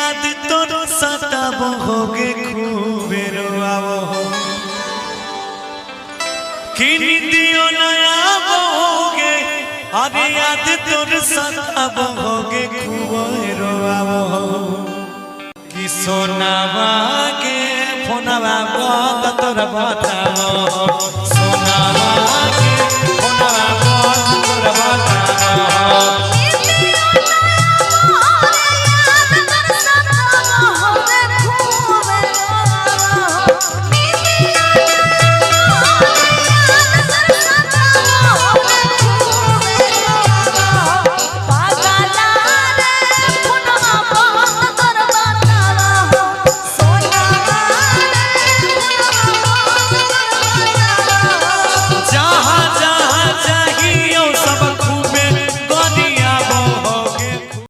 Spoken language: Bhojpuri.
याद तोर सताबो होगे खूबे रोआबो कि निंदियो नया होगे अरे याद तोर सताबो होगे खूबे रोआबो कि सोनावा के फोनवा बंद तोर बताबो